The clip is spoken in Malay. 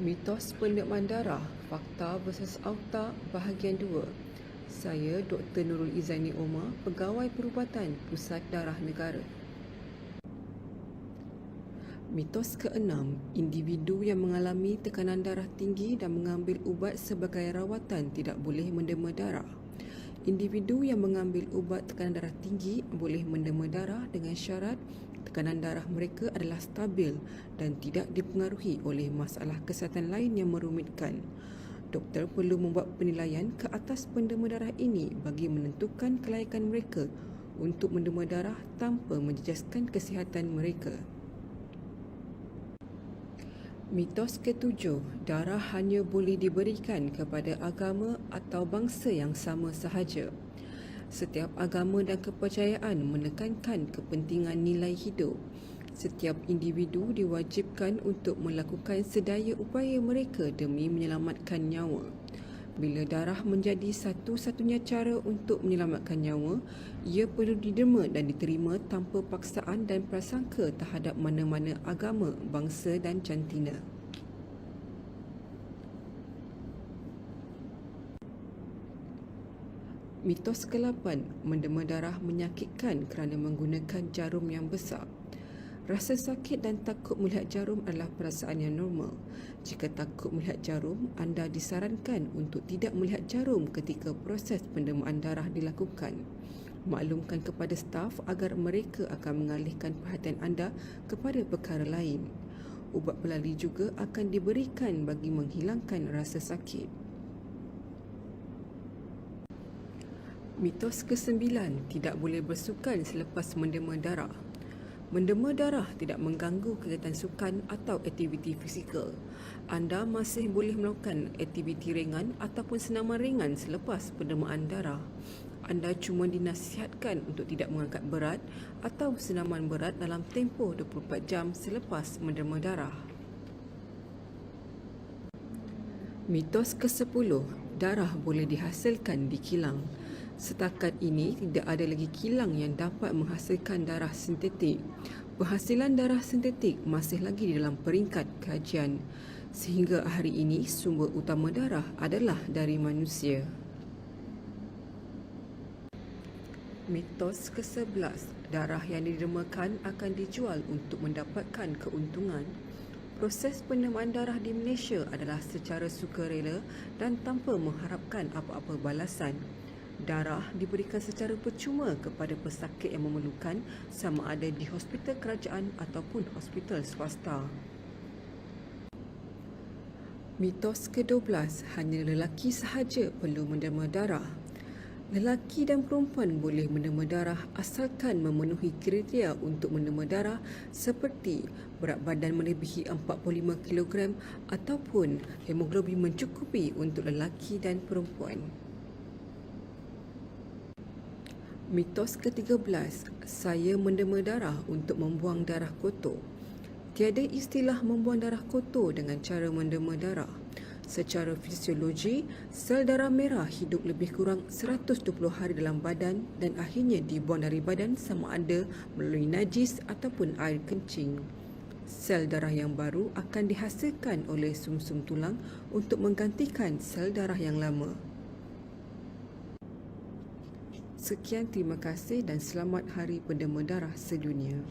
Mitos pendeman darah, fakta versus auta, bahagian 2. Saya Dr. Nurul Izaini Omar, Pegawai Perubatan Pusat Darah Negara. Mitos ke-6, individu yang mengalami tekanan darah tinggi dan mengambil ubat sebagai rawatan tidak boleh mendema darah. Individu yang mengambil ubat tekanan darah tinggi boleh mendema darah dengan syarat tekanan darah mereka adalah stabil dan tidak dipengaruhi oleh masalah kesihatan lain yang merumitkan. Doktor perlu membuat penilaian ke atas pendema darah ini bagi menentukan kelayakan mereka untuk mendema darah tanpa menjejaskan kesihatan mereka. Mitos ke-7, darah hanya boleh diberikan kepada agama atau bangsa yang sama sahaja. Setiap agama dan kepercayaan menekankan kepentingan nilai hidup. Setiap individu diwajibkan untuk melakukan sedaya upaya mereka demi menyelamatkan nyawa. Bila darah menjadi satu-satunya cara untuk menyelamatkan nyawa, ia perlu diderma dan diterima tanpa paksaan dan prasangka terhadap mana-mana agama, bangsa dan jantina. Mitos ke-8, mendema darah menyakitkan kerana menggunakan jarum yang besar. Rasa sakit dan takut melihat jarum adalah perasaan yang normal. Jika takut melihat jarum, anda disarankan untuk tidak melihat jarum ketika proses pendemaan darah dilakukan. Maklumkan kepada staf agar mereka akan mengalihkan perhatian anda kepada perkara lain. Ubat pelali juga akan diberikan bagi menghilangkan rasa sakit. Mitos ke-9, tidak boleh bersukan selepas mendema darah. Mendema darah tidak mengganggu kegiatan sukan atau aktiviti fizikal. Anda masih boleh melakukan aktiviti ringan ataupun senaman ringan selepas pendemaan darah. Anda cuma dinasihatkan untuk tidak mengangkat berat atau senaman berat dalam tempoh 24 jam selepas mendema darah. Mitos ke-10, darah boleh dihasilkan di kilang. Setakat ini, tidak ada lagi kilang yang dapat menghasilkan darah sintetik. Penghasilan darah sintetik masih lagi di dalam peringkat kajian. Sehingga hari ini, sumber utama darah adalah dari manusia. Mitos ke-11, darah yang didermakan akan dijual untuk mendapatkan keuntungan. Proses pendemaan darah di Malaysia adalah secara sukarela dan tanpa mengharapkan apa-apa balasan. Darah diberikan secara percuma kepada pesakit yang memerlukan, sama ada di hospital kerajaan ataupun hospital swasta. Mitos ke-12, hanya lelaki sahaja perlu mendema darah. Lelaki dan perempuan boleh mendema darah asalkan memenuhi kriteria untuk mendema darah seperti berat badan melebihi 45 kg ataupun hemoglobin mencukupi untuk lelaki dan perempuan. Mitos ke-13, saya mendema darah untuk membuang darah kotor. Tiada istilah membuang darah kotor dengan cara mendema darah. Secara fisiologi, sel darah merah hidup lebih kurang 120 hari dalam badan dan akhirnya dibuang dari badan sama ada melalui najis ataupun air kencing. Sel darah yang baru akan dihasilkan oleh sumsum tulang untuk menggantikan sel darah yang lama. Sekian, terima kasih dan selamat Hari Pendema Darah Sedunia.